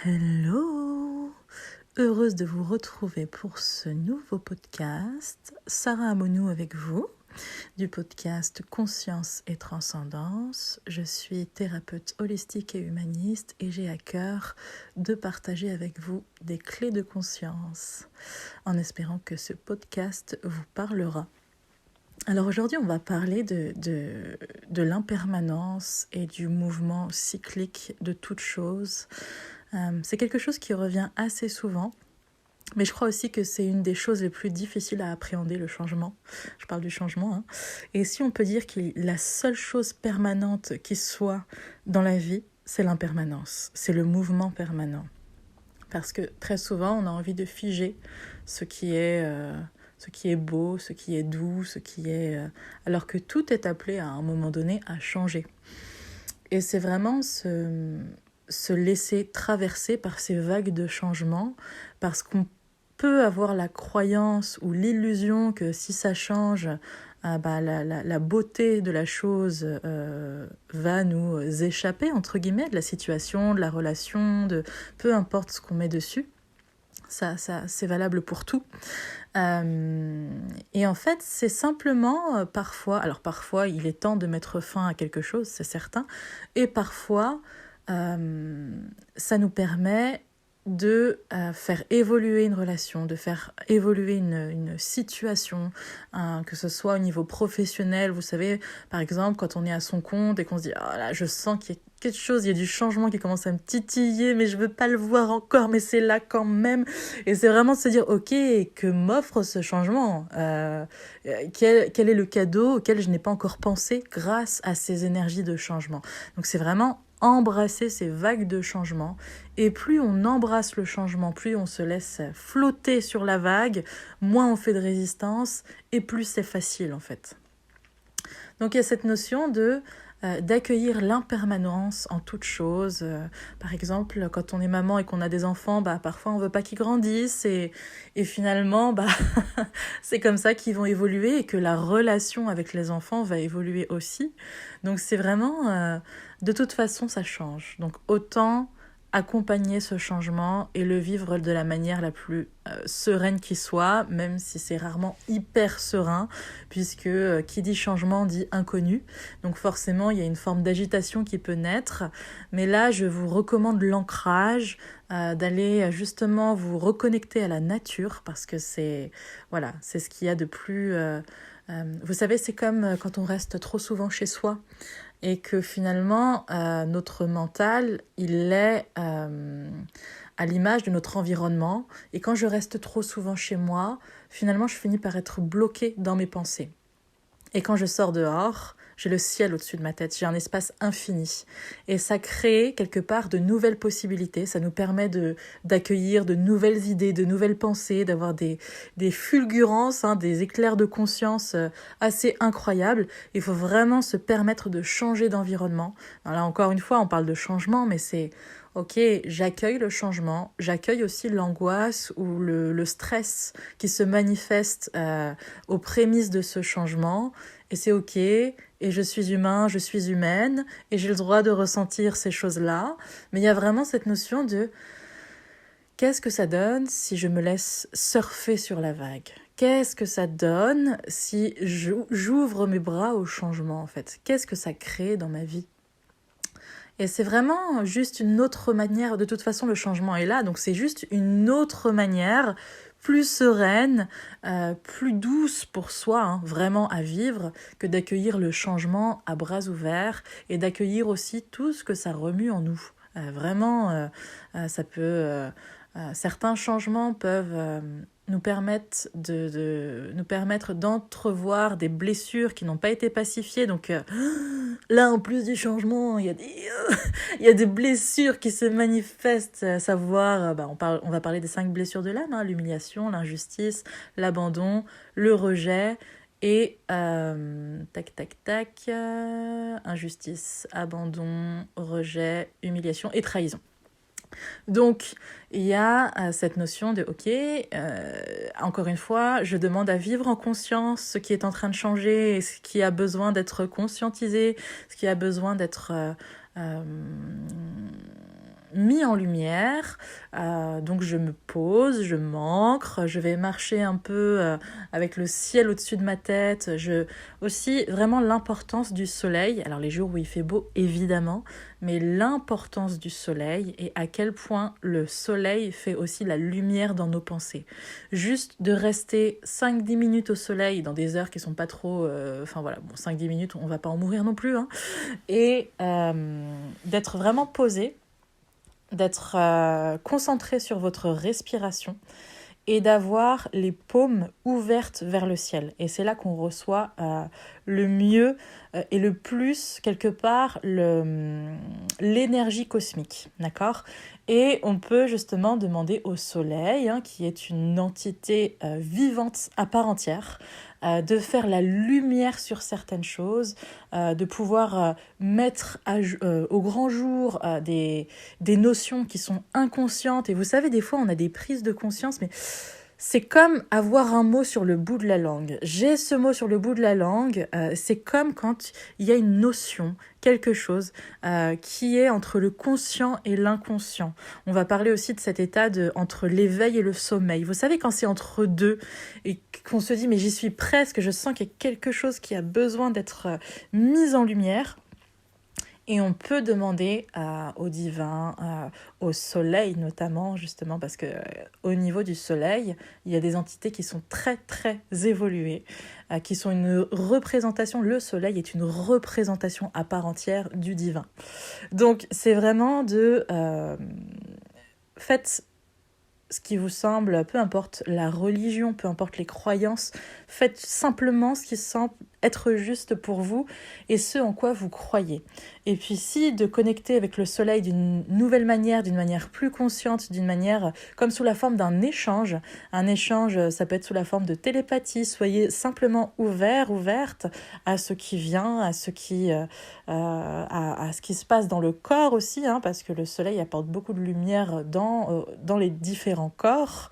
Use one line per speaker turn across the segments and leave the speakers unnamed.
Hello! Heureuse de vous retrouver pour ce nouveau podcast. Sarah Amonou avec vous, du podcast Conscience et Transcendance. Je suis thérapeute holistique et humaniste et j'ai à cœur de partager avec vous des clés de conscience, en espérant que ce podcast vous parlera. Alors aujourd'hui, on va parler de l'impermanence et du mouvement cyclique de toute chose. C'est quelque chose qui revient assez souvent, mais je crois aussi que c'est une des choses les plus difficiles à appréhender, le changement. Je parle du changement, hein. Et si on peut dire que la seule chose permanente qui soit dans la vie, c'est l'impermanence, c'est le mouvement permanent. Parce que très souvent, on a envie de figer ce qui est beau, ce qui est doux, alors que tout est appelé à un moment donné à changer. Et c'est vraiment se laisser traverser par ces vagues de changement, parce qu'on peut avoir la croyance ou l'illusion que si ça change, la beauté de la chose va nous échapper, entre guillemets, de la situation, de la relation, de peu importe ce qu'on met dessus. Ça, c'est valable pour tout. Et en fait, c'est simplement parfois il est temps de mettre fin à quelque chose, c'est certain, et parfois ça nous permet de faire évoluer une relation, de faire évoluer une situation, que ce soit au niveau professionnel. Vous savez, par exemple, quand on est à son compte et qu'on se dit « Ah là, je sens qu'il y a quelque chose, il y a du changement qui commence à me titiller, mais je veux pas le voir encore, mais c'est là quand même. » Et c'est vraiment de se dire « Ok, que m'offre ce changement quel est le cadeau auquel je n'ai pas encore pensé grâce à ces énergies de changement ?» Donc c'est vraiment embrasser ces vagues de changement. Et plus on embrasse le changement, plus on se laisse flotter sur la vague, moins on fait de résistance et plus c'est facile en fait. Donc il y a cette notion d'accueillir l'impermanence en toute chose. Par exemple, quand on est maman et qu'on a des enfants, parfois on veut pas qu'ils grandissent et finalement c'est comme ça qu'ils vont évoluer et que la relation avec les enfants va évoluer aussi. Donc c'est vraiment de toute façon ça change. Donc autant accompagner ce changement et le vivre de la manière la plus sereine qui soit, même si c'est rarement hyper serein, puisque qui dit changement dit inconnu. Donc forcément, il y a une forme d'agitation qui peut naître. Mais là, je vous recommande l'ancrage, d'aller justement vous reconnecter à la nature, parce que c'est ce qu'il y a de plus... vous savez, c'est comme quand on reste trop souvent chez soi et que finalement, notre mental, il est à l'image de notre environnement. Et quand je reste trop souvent chez moi, finalement, je finis par être bloquée dans mes pensées. Et quand je sors dehors, j'ai le ciel au-dessus de ma tête, j'ai un espace infini. Et ça crée quelque part de nouvelles possibilités, ça nous permet d'accueillir de nouvelles idées, de nouvelles pensées, d'avoir des fulgurances, des éclairs de conscience assez incroyables. Il faut vraiment se permettre de changer d'environnement. Alors là, encore une fois, on parle de changement, mais c'est... Ok, j'accueille le changement, j'accueille aussi l'angoisse ou le stress qui se manifeste aux prémices de ce changement, et c'est ok, et je suis humain, je suis humaine, et j'ai le droit de ressentir ces choses-là, mais il y a vraiment cette notion de qu'est-ce que ça donne si je me laisse surfer sur la vague ? Qu'est-ce que ça donne si j'ouvre mes bras au changement en fait ? Qu'est-ce que ça crée dans ma vie ? Et c'est vraiment juste une autre manière, de toute façon le changement est là, donc c'est juste une autre manière, plus sereine, plus douce pour soi, vraiment à vivre, que d'accueillir le changement à bras ouverts et d'accueillir aussi tout ce que ça remue en nous. Ça peut... certains changements peuvent nous permettre d'entrevoir des blessures qui n'ont pas été pacifiées. Donc là, en plus du changement, il y a des blessures qui se manifestent, à savoir, on va parler des 5 blessures de l'âme, l'humiliation, l'injustice, l'abandon, le rejet et injustice, abandon, rejet, humiliation et trahison. Donc, il y a cette notion de, ok, encore une fois, je demande à vivre en conscience ce qui est en train de changer, et ce qui a besoin d'être conscientisé, ce qui a besoin d'être mis en lumière. Donc je me pose, je m'ancre, je vais marcher un peu avec le ciel au-dessus de ma tête. Aussi, vraiment l'importance du soleil. Alors les jours où il fait beau, évidemment, mais l'importance du soleil et à quel point le soleil fait aussi la lumière dans nos pensées. Juste de rester 5-10 minutes au soleil dans des heures qui sont pas trop... Enfin voilà, bon, 5-10 minutes, on va pas en mourir non plus, hein. Et d'être vraiment posé, d'être concentré sur votre respiration et d'avoir les paumes ouvertes vers le ciel. Et c'est là qu'on reçoit le mieux et le plus, quelque part, l'énergie cosmique, d'accord ? Et on peut justement demander au soleil, hein, qui est une entité vivante à part entière, de faire la lumière sur certaines choses, de pouvoir mettre au grand jour des notions qui sont inconscientes. Et vous savez, des fois, on a des prises de conscience, mais c'est comme avoir un mot sur le bout de la langue. J'ai ce mot sur le bout de la langue, c'est comme quand il y a une notion, quelque chose qui est entre le conscient et l'inconscient. On va parler aussi de cet état entre l'éveil et le sommeil. Vous savez, quand c'est entre deux et qu'on se dit « mais j'y suis presque, je sens qu'il y a quelque chose qui a besoin d'être mis en lumière », et on peut demander au divin, au soleil notamment, justement, parce que au niveau du soleil, il y a des entités qui sont très, très évoluées, qui sont une représentation. Le soleil est une représentation à part entière du divin. Donc, c'est vraiment faites ce qui vous semble, peu importe la religion, peu importe les croyances, faites simplement ce qui semble être juste pour vous et ce en quoi vous croyez. Et puis si de connecter avec le soleil d'une nouvelle manière, d'une manière plus consciente, d'une manière comme sous la forme d'un échange, un échange ça peut être sous la forme de télépathie, soyez simplement ouverte à ce qui vient, à ce qui se passe dans le corps aussi, hein, parce que le soleil apporte beaucoup de lumière dans les différents corps.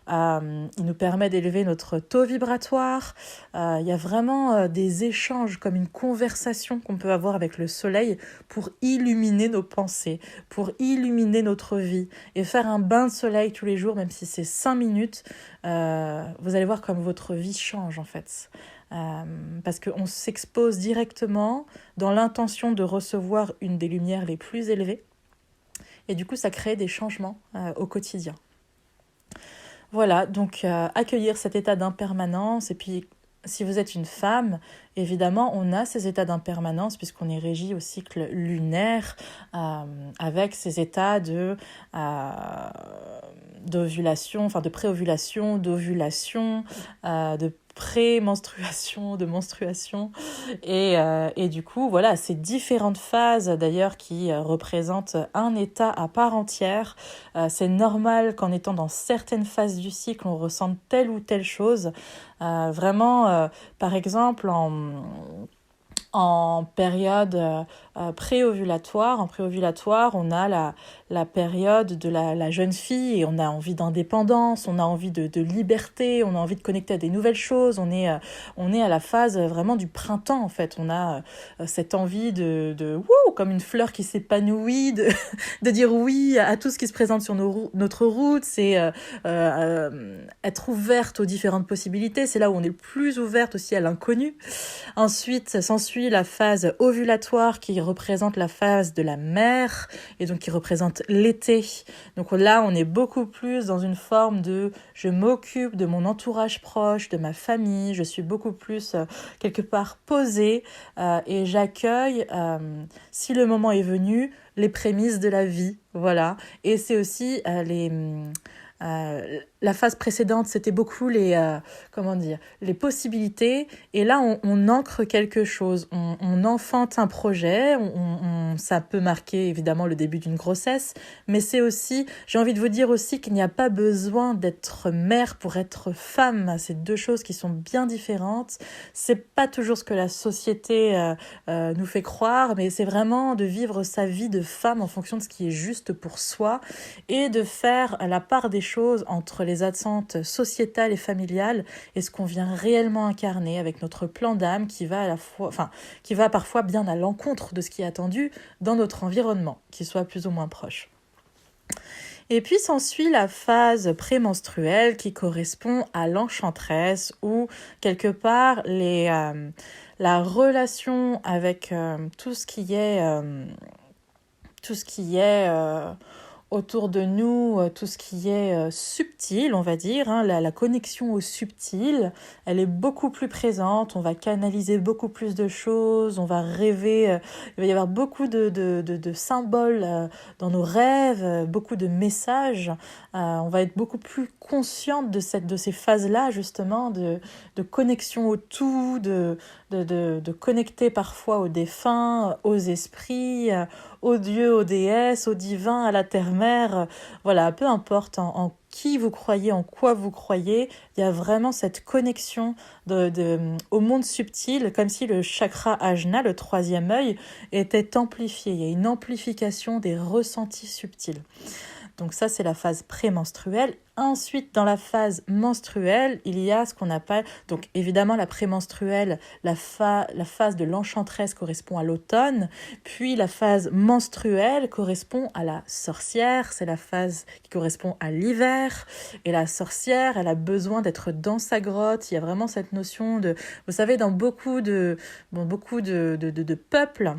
Il nous permet d'élever notre taux vibratoire. Il y a vraiment des échanges comme une conversation qu'on peut avoir avec le soleil pour illuminer nos pensées, pour illuminer notre vie et faire un bain de soleil tous les jours, même si c'est 5 minutes, vous allez voir comme votre vie change en fait. Parce qu'on s'expose directement dans l'intention de recevoir une des lumières les plus élevées et du coup ça crée des changements au quotidien. Voilà, donc accueillir cet état d'impermanence et puis si vous êtes une femme, évidemment, on a ces états d'impermanence puisqu'on est régi au cycle lunaire avec ces états d'ovulation, enfin de préovulation, d'ovulation, de pré-menstruation, de menstruation. Et du coup, voilà, ces différentes phases d'ailleurs qui représentent un état à part entière. C'est normal qu'en étant dans certaines phases du cycle, on ressente telle ou telle chose. Vraiment, par exemple, en période préovulatoire. En préovulatoire, on a la période de la jeune fille et on a envie d'indépendance, on a envie de liberté, on a envie de connecter à des nouvelles choses. On est à la phase vraiment du printemps en fait. On a cette envie de comme une fleur qui s'épanouit, de dire oui à tout ce qui se présente sur notre route. C'est être ouverte aux différentes possibilités. C'est là où on est le plus ouverte aussi à l'inconnu. Ensuite, s'ensuit la phase ovulatoire qui représente la phase de la mère et donc qui représente l'été. Donc là, on est beaucoup plus dans une forme de je m'occupe de mon entourage proche, de ma famille, je suis beaucoup plus quelque part posée et j'accueille, si le moment est venu, les prémices de la vie. Voilà. Et c'est aussi la phase précédente, c'était beaucoup les possibilités. Et là, on ancre quelque chose. On enfante un projet. Ça peut marquer évidemment le début d'une grossesse. Mais c'est aussi, j'ai envie de vous dire aussi qu'il n'y a pas besoin d'être mère pour être femme. C'est deux choses qui sont bien différentes. C'est pas toujours ce que la société nous fait croire, mais c'est vraiment de vivre sa vie de femme en fonction de ce qui est juste pour soi et de faire la part des choses entre les attentes sociétales et familiales et ce qu'on vient réellement incarner avec notre plan d'âme qui va parfois bien à l'encontre de ce qui est attendu dans notre environnement, qui soit plus ou moins proche. Et puis s'ensuit la phase prémenstruelle qui correspond à l'enchanteresse où quelque part la relation avec tout ce qui est autour de nous, tout ce qui est subtil, on va dire, hein, la connexion au subtil, elle est beaucoup plus présente, on va canaliser beaucoup plus de choses, on va rêver, il va y avoir beaucoup de symboles dans nos rêves, beaucoup de messages, on va être beaucoup plus consciente de ces phases-là, justement, de connexion au tout, de connecter parfois aux défunts, aux esprits, aux dieux, aux déesses, aux divins, à la terre-mère, voilà, peu importe en qui vous croyez, en quoi vous croyez, il y a vraiment cette connexion au monde subtil, comme si le chakra ajna, le troisième œil, était amplifié. Il y a une amplification des ressentis subtils. Donc ça, c'est la phase prémenstruelle. Ensuite, dans la phase menstruelle, il y a ce qu'on appelle, donc évidemment la prémenstruelle, la phase de l'enchanteresse correspond à l'automne, puis la phase menstruelle correspond à la sorcière, c'est la phase qui correspond à l'hiver, et la sorcière, elle a besoin d'être dans sa grotte, il y a vraiment cette notion vous savez, dans beaucoup de peuples,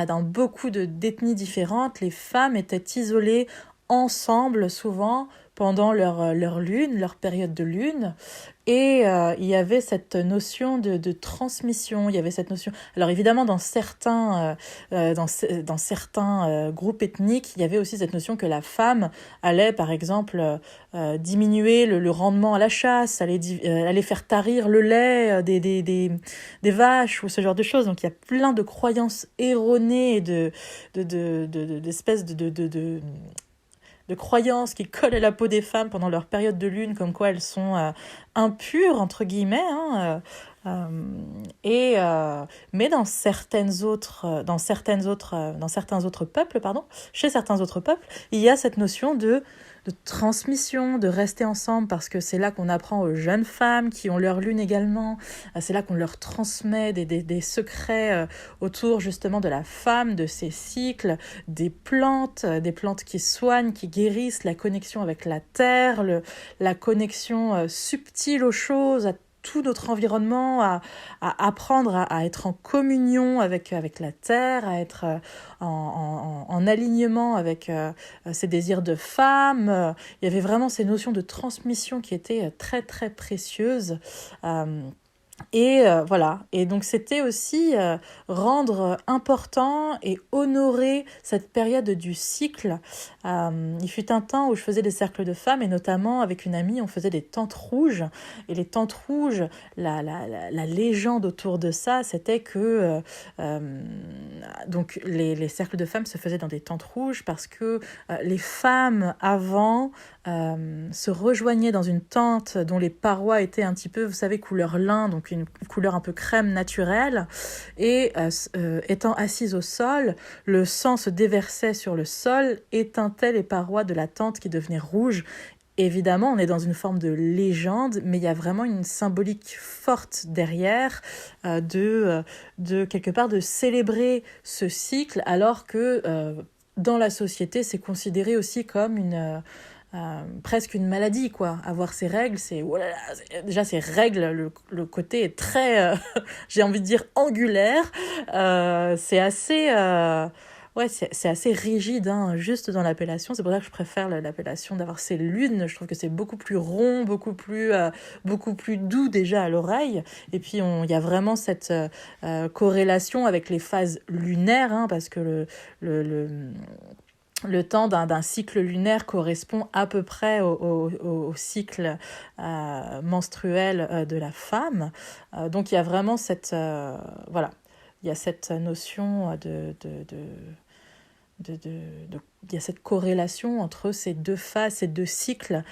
dans beaucoup d'ethnies différentes, les femmes étaient isolées ensemble souvent pendant leur lune, leur période de lune. Et il y avait cette notion de transmission, il y avait cette notion... Alors évidemment, dans certains groupes ethniques, il y avait aussi cette notion que la femme allait, par exemple, diminuer le rendement à la chasse, allait faire tarir le lait des vaches ou ce genre de choses. Donc il y a plein de croyances erronées et d'espèces de croyances qui collent à la peau des femmes pendant leur période de lune, comme quoi elles sont impures, entre guillemets, hein, mais dans certains autres peuples, chez certains autres peuples, il y a cette notion de transmission, de rester ensemble, parce que c'est là qu'on apprend aux jeunes femmes qui ont leur lune également, c'est là qu'on leur transmet des secrets autour justement de la femme, de ses cycles, des plantes qui soignent, qui guérissent, la connexion avec la terre, la connexion subtile aux choses, à tout notre environnement, à apprendre à être en communion avec la terre, à être en alignement avec ses désirs de femme. Il y avait vraiment ces notions de transmission qui étaient très très précieuses. Voilà. Et donc c'était aussi rendre important et honorer cette période du cycle. Il fut un temps où je faisais des cercles de femmes et notamment avec une amie, on faisait des tentes rouges. Et les tentes rouges, la légende autour de ça, c'était que donc les cercles de femmes se faisaient dans des tentes rouges parce que les femmes avant se rejoignaient dans une tente dont les parois étaient un petit peu, vous savez, couleur lin, donc une couleur un peu crème naturelle, et étant assises au sol, le sang se déversait sur le sol, éteintait les parois de la tente qui devenaient rouges. Évidemment, on est dans une forme de légende, mais il y a vraiment une symbolique forte derrière de quelque part de célébrer ce cycle, alors que dans la société, c'est considéré aussi comme presque une maladie, quoi. Avoir ses règles, déjà ces règles, le côté est très, j'ai envie de dire angulaire. C'est assez, c'est assez rigide, hein, juste dans l'appellation. C'est pour ça que je préfère l'appellation d'avoir ces lunes. Je trouve que c'est beaucoup plus rond, beaucoup plus doux déjà à l'oreille. Et puis il y a vraiment cette corrélation avec les phases lunaires, hein, parce que le temps d'un cycle lunaire correspond à peu près au cycle menstruel de la femme. Donc il y a vraiment cette il y a cette notion il y a cette corrélation entre ces deux phases, ces deux cycles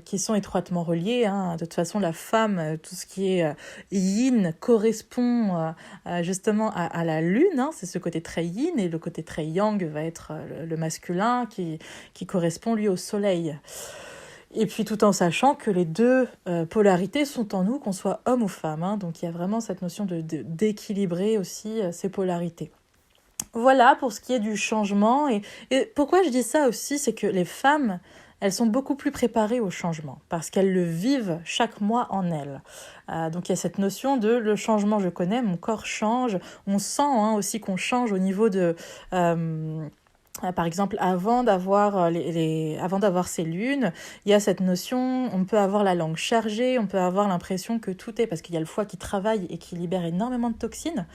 qui sont étroitement reliés, hein. De toute façon, la femme, tout ce qui est yin correspond justement à la lune, hein. C'est ce côté très yin, et le côté très yang va être le masculin qui correspond lui au soleil. Et puis tout en sachant que les deux polarités sont en nous, qu'on soit homme ou femme, hein. Donc il y a vraiment cette notion d'équilibrer aussi ces polarités. Voilà pour ce qui est du changement. Et pourquoi je dis ça aussi, c'est que les femmes, elles sont beaucoup plus préparées au changement parce qu'elles le vivent chaque mois en elles. Donc il y a cette notion de le changement, je connais, mon corps change. On sent aussi qu'on change au niveau de... par exemple, avant d'avoir avant d'avoir ces lunes, il y a cette notion, on peut avoir la langue chargée, on peut avoir l'impression que tout est, parce qu'il y a le foie qui travaille et qui libère énormément de toxines.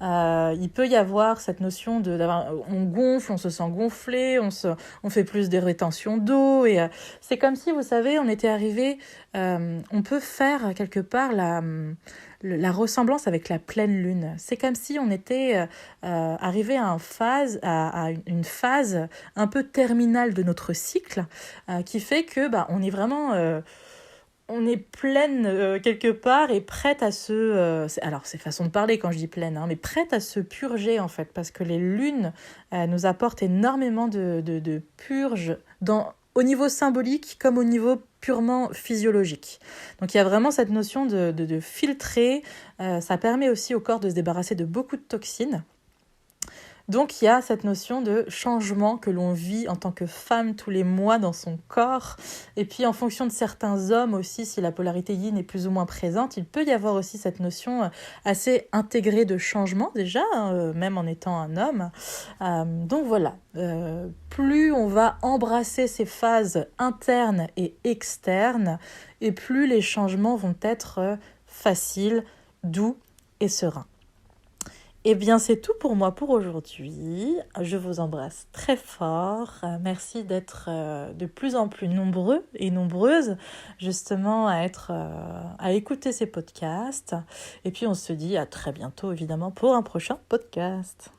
Il peut y avoir cette notion on gonfle, on se sent gonflé, on fait plus de rétention d'eau. Et c'est comme si, vous savez, on était arrivé, on peut faire quelque part la ressemblance avec la pleine lune. C'est comme si on était arrivé à une phase un peu terminale de notre cycle, qui fait que on est vraiment... on est pleine quelque part et prête à alors c'est façon de parler quand je dis pleine, mais prête à se purger en fait, parce que les lunes nous apportent énormément de purge au niveau symbolique comme au niveau purement physiologique. Donc il y a vraiment cette notion de filtrer, ça permet aussi au corps de se débarrasser de beaucoup de toxines. Donc il y a cette notion de changement que l'on vit en tant que femme tous les mois dans son corps. Et puis en fonction de certains hommes aussi, si la polarité yin est plus ou moins présente, il peut y avoir aussi cette notion assez intégrée de changement déjà, même en étant un homme. Donc voilà, plus on va embrasser ces phases internes et externes, et plus les changements vont être faciles, doux et sereins. Eh bien, c'est tout pour moi pour aujourd'hui. Je vous embrasse très fort. Merci d'être de plus en plus nombreux et nombreuses, justement, à écouter ces podcasts. Et puis, on se dit à très bientôt, évidemment, pour un prochain podcast.